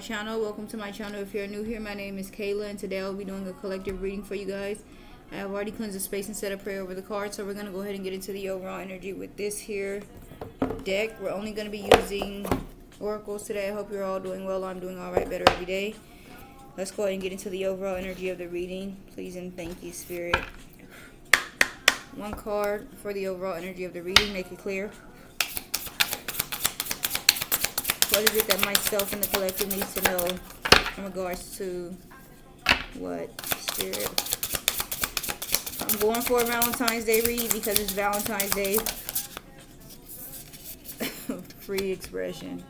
Channel. Welcome to my channel. If you're new here, my name is Kayla, and today I'll be doing a collective reading for you guys. I have already cleansed the space and said a prayer over the cards, so we're going to go ahead and get into the overall energy with this here deck. We're only going to be using oracles today. I hope you're all doing well. I'm doing all right, better every day. Let's go ahead and get into the overall energy of the reading. Please and thank you, Spirit. One card for the overall energy of the reading. Make it clear. What is it that myself and the collective needs to know in regards to what, Spirit? I'm going for a Valentine's Day read because it's Valentine's Day. Free expression.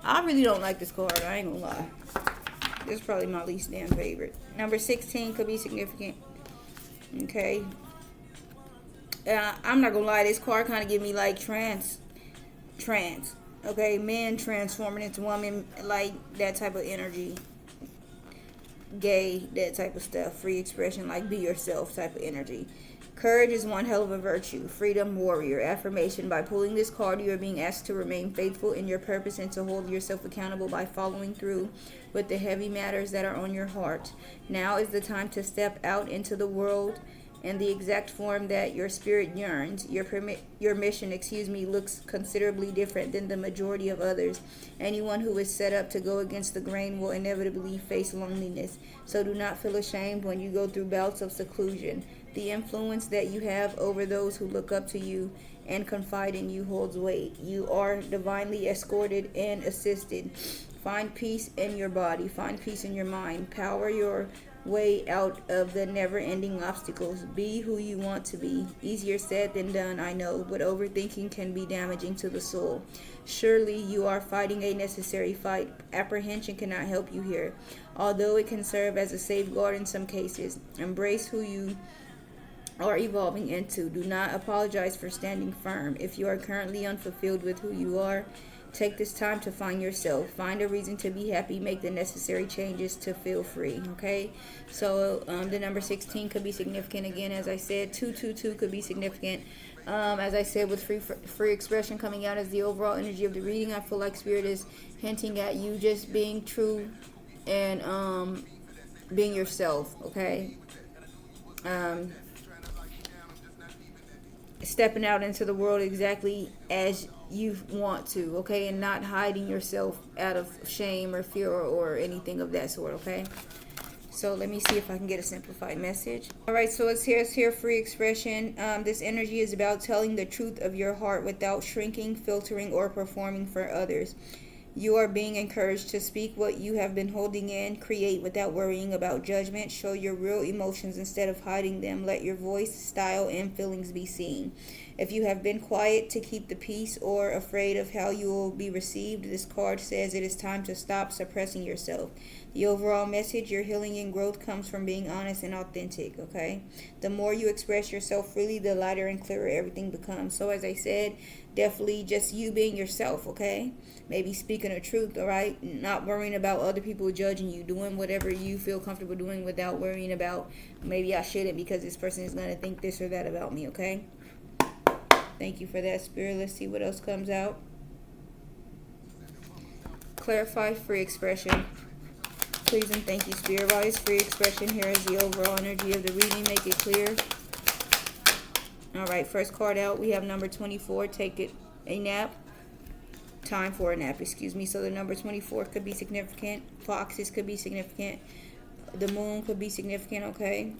I really don't like this card. I ain't gonna lie. This is probably my least damn favorite. Number 16 could be significant. Okay. I'm not gonna lie. This card kind of give me like trance. Okay, men transforming into women, like that type of energy. Gay, that type of stuff. Free expression, like be yourself type of energy. Courage is one hell of a virtue. Freedom, warrior. Affirmation. By pulling this card, you are being asked to remain faithful in your purpose and to hold yourself accountable by following through with the heavy matters that are on your heart. Now is the time to step out into the world in the exact form that your spirit yearns. Your mission, looks considerably different than the majority of others. Anyone who is set up to go against the grain will inevitably face loneliness. So do not feel ashamed when you go through bouts of seclusion. The influence that you have over those who look up to you and confide in you holds weight. You are divinely escorted and assisted. Find peace in your body. Find peace in your mind. Power your way out of the never-ending obstacles. Be who you want to be. Easier said than done, I know, but overthinking can be damaging to the soul. Surely you are fighting a necessary fight. Apprehension cannot help you here, although it can serve as a safeguard in some cases. Embrace who you are evolving into. Do not apologize for standing firm. If you are currently unfulfilled with who you are, take this time to find yourself. Find a reason to be happy. Make the necessary changes to feel free. Okay? So the number 16 could be significant again. As I said, 222 could be significant. As I said, with free expression coming out as the overall energy of the reading, I feel like Spirit is hinting at you just being true and being yourself. Okay? Stepping out into the world exactly as you want to, okay, and not hiding yourself out of shame or fear or anything of that sort. Okay, so let me see if I can get a simplified message. All right, so it's here free expression. This energy is about telling the truth of your heart without shrinking, filtering, or performing for others. You are being encouraged to speak what you have been holding in, create without worrying about judgment, show your real emotions instead of hiding them, let your voice, style, and feelings be seen. If you have been quiet to keep the peace or afraid of how you will be received, this card says it is time to stop suppressing yourself. The overall message, your healing and growth comes from being honest and authentic, okay? The more you express yourself freely, the lighter and clearer everything becomes. So as I said, definitely just you being yourself, okay? Maybe speaking the truth, all right? Not worrying about other people judging you, doing whatever you feel comfortable doing without worrying about, maybe I shouldn't because this person is going to think this or that about me, okay? Thank you for that, Spirit. Let's see what else comes out. Clarify free expression. Please and thank you, Spirit. While it's free expression, here is the overall energy of the reading. Make it clear. All right, first card out, we have number 24. Take it a nap. Time for a nap, So the number 24 could be significant. Foxes could be significant. The moon could be significant, okay?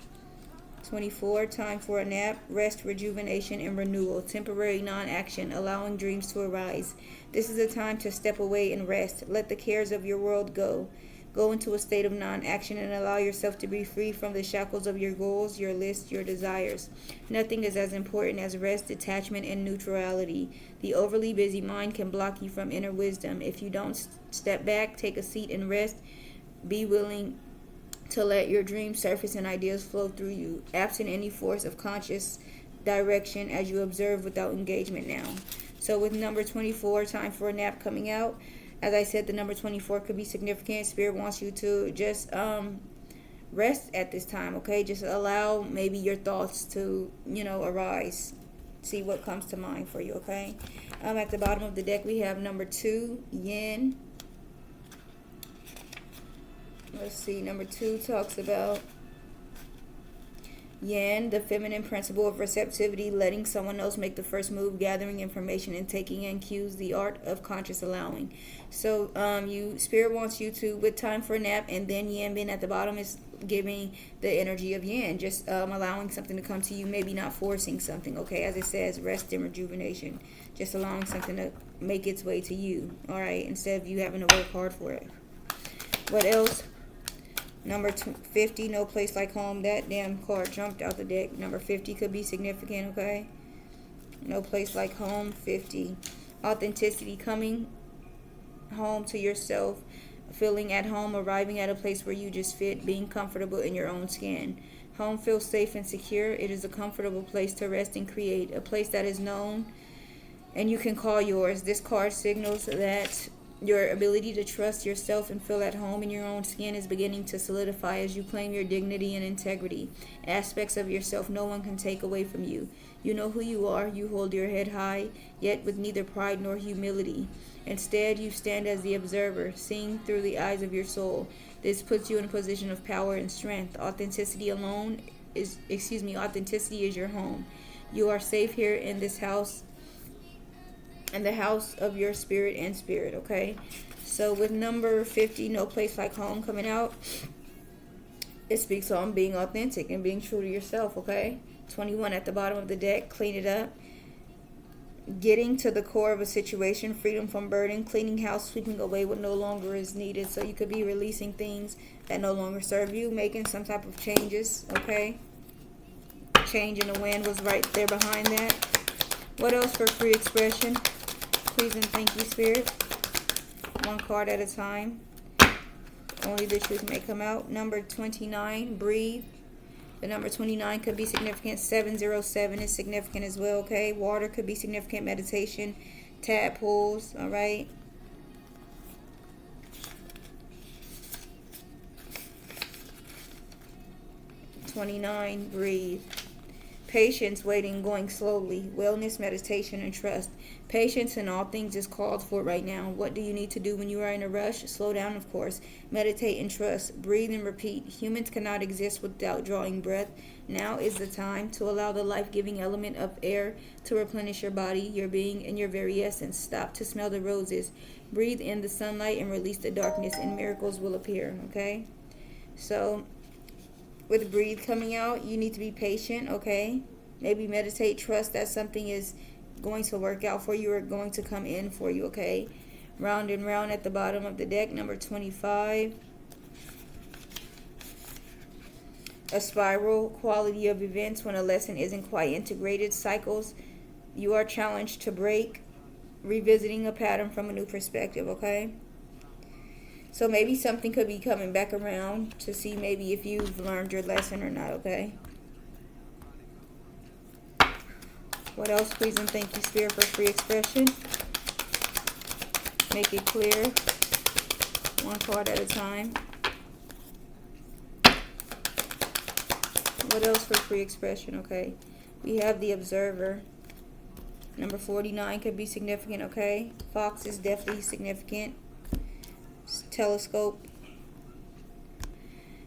24, time for a nap, rest, rejuvenation, and renewal. Temporary non-action, allowing dreams to arise. This is a time to step away and rest. Let the cares of your world go. Go into a state of non-action and allow yourself to be free from the shackles of your goals, your lists, your desires. Nothing is as important as rest, detachment, and neutrality. The overly busy mind can block you from inner wisdom. If you don't step back, take a seat and rest, be willing to let your dreams surface and ideas flow through you, absent any force of conscious direction as you observe without engagement now. So with number 24, time for a nap coming out. As I said, the number 24 could be significant. Spirit wants you to just rest at this time, okay? Just allow maybe your thoughts to, arise. See what comes to mind for you, okay? At the bottom of the deck, we have number 2, yin. Let's see. Number 2 talks about Yan, the feminine principle of receptivity, letting someone else make the first move, gathering information and taking in cues, the art of conscious allowing. So Spirit wants you to, with time for a nap, and then Yan being at the bottom is giving the energy of Yan, just allowing something to come to you, maybe not forcing something, okay? As it says, rest and rejuvenation, just allowing something to make its way to you, all right, instead of you having to work hard for it. What else? Number 50, no place like home. That damn card jumped out the deck. Number 50 could be significant, okay? No place like home, 50. Authenticity, coming home to yourself, feeling at home, arriving at a place where you just fit, being comfortable in your own skin. Home feels safe and secure. It is a comfortable place to rest and create, a place that is known and you can call yours. This card signals that your ability to trust yourself and feel at home in your own skin is beginning to solidify as you claim your dignity and integrity. Aspects of yourself no one can take away from you. You know who you are. You hold your head high, yet with neither pride nor humility. Instead, you stand as the observer, seeing through the eyes of your soul. This puts you in a position of power and strength. Authenticity is your home. You are safe here in this house, in the house of your spirit and spirit, okay? So with number 50, no place like home, coming out, it speaks on being authentic and being true to yourself, okay? 21 at the bottom of the deck, clean it up. Getting to the core of a situation, freedom from burden, cleaning house, sweeping away what no longer is needed. So you could be releasing things that no longer serve you, making some type of changes, okay? Change in the wind was right there behind that. What else for free expression? Please and thank you, Spirit. One card at a time. Only the truth may come out. Number 29, breathe. The number 29 could be significant. 707 is significant as well, okay? Water could be significant. Meditation, tadpoles, all right? $29, breathe. Patience, waiting, going slowly. Wellness, meditation, and trust. Patience in all things is called for right now. What do you need to do when you are in a rush? Slow down, of course. Meditate and trust. Breathe and repeat. Humans cannot exist without drawing breath. Now is the time to allow the life-giving element of air to replenish your body, your being, and your very essence. Stop to smell the roses. Breathe in the sunlight and release the darkness, and miracles will appear, okay? So with breathe coming out, you need to be patient, okay? Maybe meditate, trust that something is going to work out for you or going to come in for you, okay? Round and round at the bottom of the deck, number 25. A spiral, quality of events when a lesson isn't quite integrated. Cycles you are challenged to break, revisiting a pattern from a new perspective, okay? So maybe something could be coming back around to see maybe if you've learned your lesson or not, okay? What else, please and thank you, Spirit, for free expression. Make it clear. One card at a time. What else for free expression, okay? We have the observer. Number 49 could be significant, okay? Fox is definitely significant. Telescope.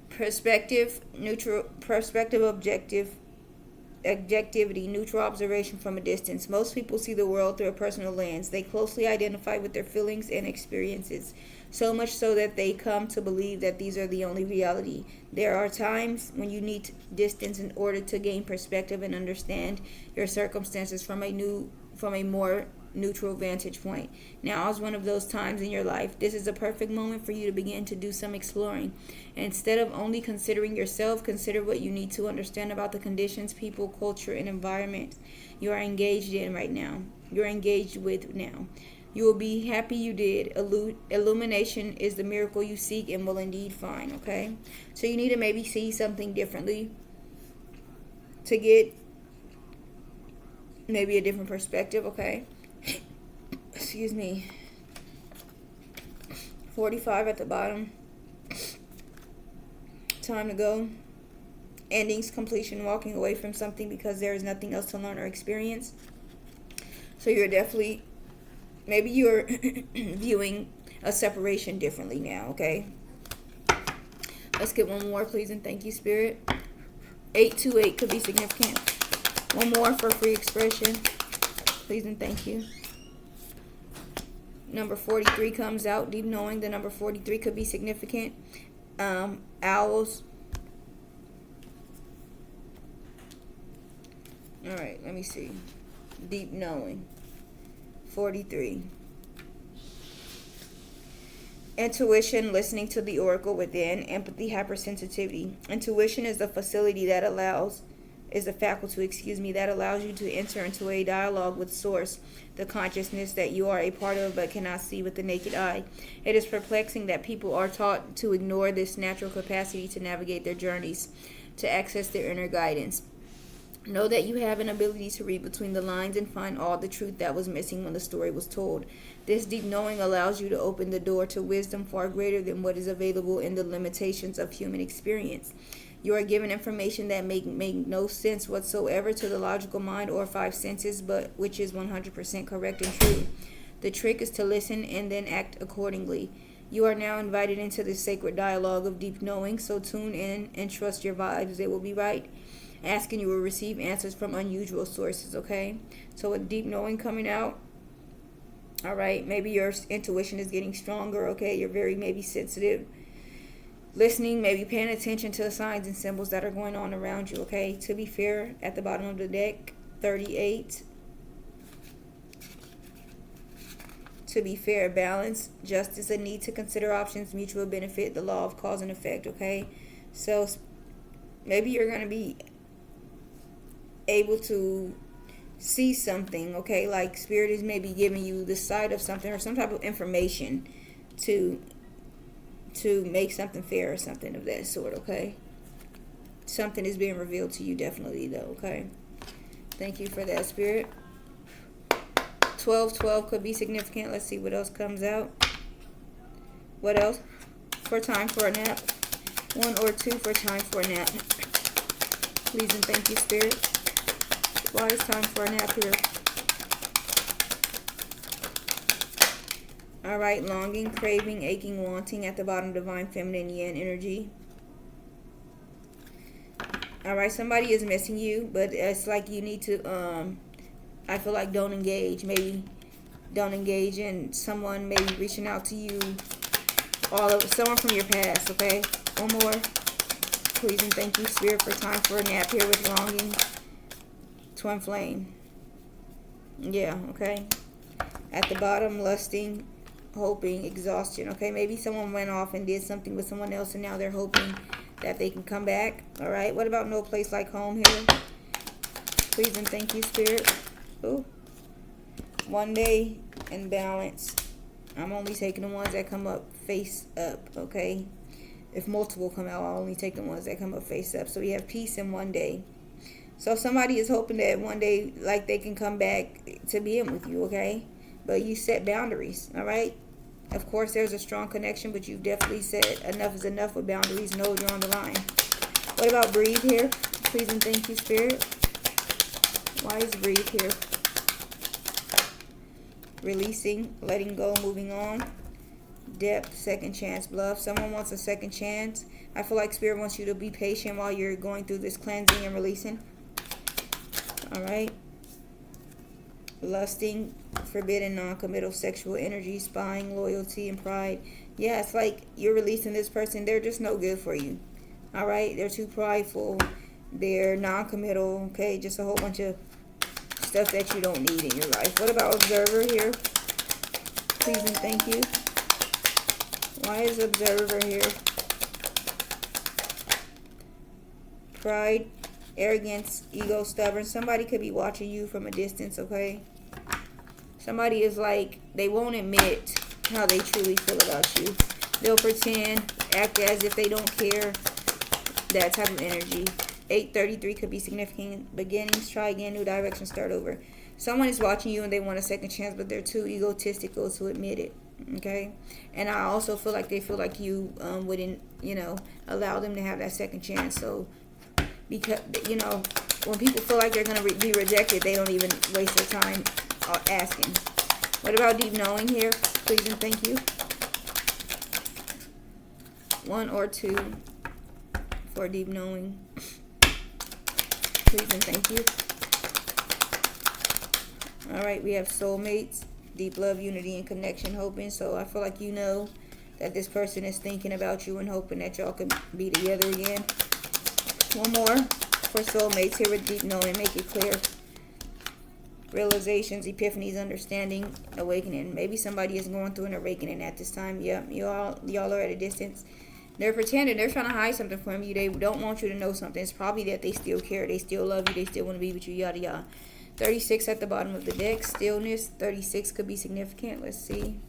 Perspective, neutral, perspective, objectivity, neutral observation from a distance. Most people see the world through a personal lens. They closely identify with their feelings and experiences, so much so that they come to believe that these are the only reality. There are times when you need distance in order to gain perspective and understand your circumstances from a more neutral vantage point. Now is one of those times in your life. This is a perfect moment for you to begin to do some exploring. Instead of only considering yourself, consider what you need to understand about the conditions, people, culture, and environment you are engaged in right now. You're engaged with now. You will be happy you did. Illumination is the miracle you seek and will indeed find, okay? So you need to maybe see something differently to get maybe a different perspective, okay? Excuse me. 45 at the bottom. Time to go. Endings, completion, walking away from something because there is nothing else to learn or experience. So you're definitely, maybe you're viewing a separation differently now, okay? Let's get one more, please and thank you, Spirit. 828 could be significant. One more for free expression. Please and thank you. Number 43 comes out. Deep knowing. The number 43 could be significant. Owls. Alright, let me see. Deep knowing. 43. Intuition, listening to the oracle within. Empathy, hypersensitivity. Intuition is the faculty that allows you to enter into a dialogue with source, the consciousness that you are a part of but cannot see with the naked eye. It is perplexing that people are taught to ignore this natural capacity to navigate their journeys, to access their inner guidance. Know that you have an ability to read between the lines and find all the truth that was missing when the story was told. This deep knowing allows you to open the door to wisdom far greater than what is available in the limitations of human experience. You are given information that make no sense whatsoever to the logical mind or five senses, but which is 100% correct and true. The trick is to listen and then act accordingly. You are now invited into this sacred dialogue of deep knowing, so tune in and trust your vibes. They will be right. Ask and you will receive answers from unusual sources, okay? So with deep knowing coming out, all right, maybe your intuition is getting stronger, okay? You're very maybe sensitive. Listening, maybe paying attention to the signs and symbols that are going on around you, okay? To be fair, at the bottom of the deck, 38. To be fair, balance, justice, a need to consider options, mutual benefit, the law of cause and effect, okay? So maybe you're going to be able to see something, okay? Like Spirit is maybe giving you the sight of something or some type of information to make something fair or something of that sort, okay? Something is being revealed to you definitely though, okay? Thank you for that, Spirit. 1212 could be significant. Let's see what else comes out. What else? For time for a nap. 1 or 2 for time for a nap. Please and thank you, Spirit. Why is time for a nap here? Alright, longing, craving, aching, wanting at the bottom, divine feminine yin energy. Alright, somebody is missing you, but it's like you need to, I feel like don't engage. Maybe don't engage in someone maybe reaching out to you. Someone from your past, okay? One more. Please and thank you, Spirit, for time for a nap here with longing. Twin flame. Yeah, okay. At the bottom, lusting, hoping, exhaustion, okay? Maybe someone went off and did something with someone else and now they're hoping that they can come back. All right, what about no place like home here? Please and thank you, Spirit. Ooh. One day and balance. I'm only taking the ones that come up face up, okay? If multiple come out, I'll only take the ones that come up face up. So we have peace in one day. So somebody is hoping that one day, like, they can come back to being with you, okay? But you set boundaries, all right? Of course, there's a strong connection, but you've definitely said enough is enough with boundaries. No, you're on the line. What about breathe here? Please and thank you, Spirit. Why is breathe here? Releasing, letting go, moving on. Depth, second chance, bluff. Someone wants a second chance. I feel like Spirit wants you to be patient while you're going through this cleansing and releasing. All right. Lusting, forbidden, non-committal sexual energy, spying, loyalty, and pride. Yeah, it's like you're releasing this person. They're just no good for you. All right. They're too prideful. They're non-committal. Okay. Just a whole bunch of stuff that you don't need in your life. What about observer here? Please and thank you. Why is observer here? Pride, arrogance, ego, stubborn. Somebody could be watching you from a distance, okay? Somebody is like, they won't admit how they truly feel about you. They'll pretend, act as if they don't care. That type of energy. 833 could be significant. Beginnings, try again, new direction, start over. Someone is watching you and they want a second chance, but they're too egotistical to admit it. Okay? And I also feel like they feel like you wouldn't, allow them to have that second chance. So, because, when people feel like they're going to be rejected, they don't even waste their time asking. What about deep knowing here? Please and thank you. 1 or 2 for a deep knowing. Please and thank you. All right, we have soulmates, deep love, unity, and connection, hoping. So I feel like you know that this person is thinking about you and hoping that y'all can be together again. One more for soulmates here with deep knowing. Make it clear. Realizations, epiphanies, understanding, awakening. Maybe somebody is going through an awakening at this time. Yep, y'all are at a distance. They're pretending. They're trying to hide something from you. They don't want you to know something. It's probably that they still care. They still love you. They still want to be with you. Yada, yada. 36 at the bottom of the deck. Stillness. 36 could be significant. Let's see.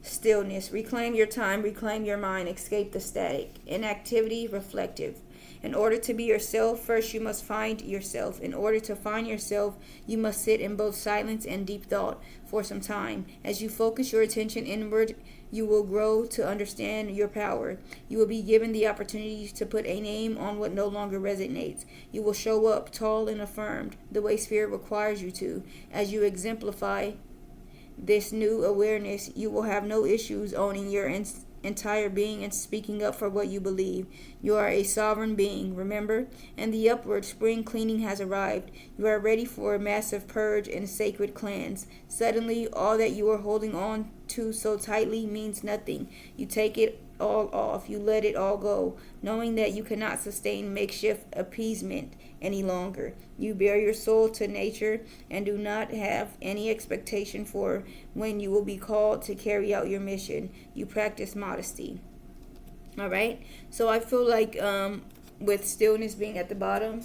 Stillness. Reclaim your time. Reclaim your mind. Escape the static. Inactivity. Reflective. In order to be yourself, first you must find yourself. In order to find yourself, you must sit in both silence and deep thought for some time. As you focus your attention inward, you will grow to understand your power. You will be given the opportunity to put a name on what no longer resonates. You will show up tall and affirmed, the way Spirit requires you to. As you exemplify this new awareness, you will have no issues owning your entire being and speaking up for what you believe. You are a sovereign being, remember? And the upward spring cleaning has arrived. You are ready for a massive purge and sacred cleanse. Suddenly, all that you are holding on to so tightly means nothing. You take it all off. You let it all go, knowing that you cannot sustain makeshift appeasement any longer. You bear your soul to nature and do not have any expectation for when you will be called to carry out your mission. You practice modesty. All right. So I feel like with stillness being at the bottom,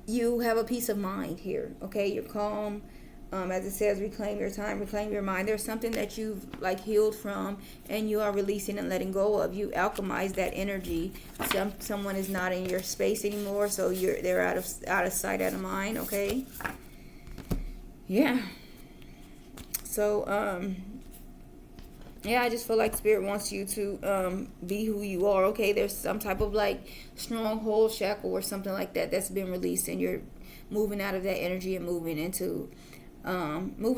you have a peace of mind here. Okay. You're calm. As it says, reclaim your time, reclaim your mind. There's something that you've healed from, and you are releasing and letting go of. You alchemize that energy. Someone is not in your space anymore, so they're out of sight, out of mind. Okay. Yeah. So yeah, I just feel like Spirit wants you to be who you are. Okay. There's some type of stronghold, shackle, or something like that that's been released, and you're moving out of that energy and moving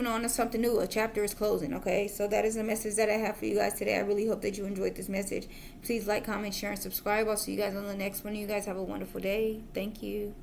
on to something new. A chapter is closing. Okay, so that is the message that I have for you guys today. I really hope that you enjoyed this message. Please like, comment, share, and subscribe. I'll see you guys on the next one. You guys have a wonderful day. Thank you.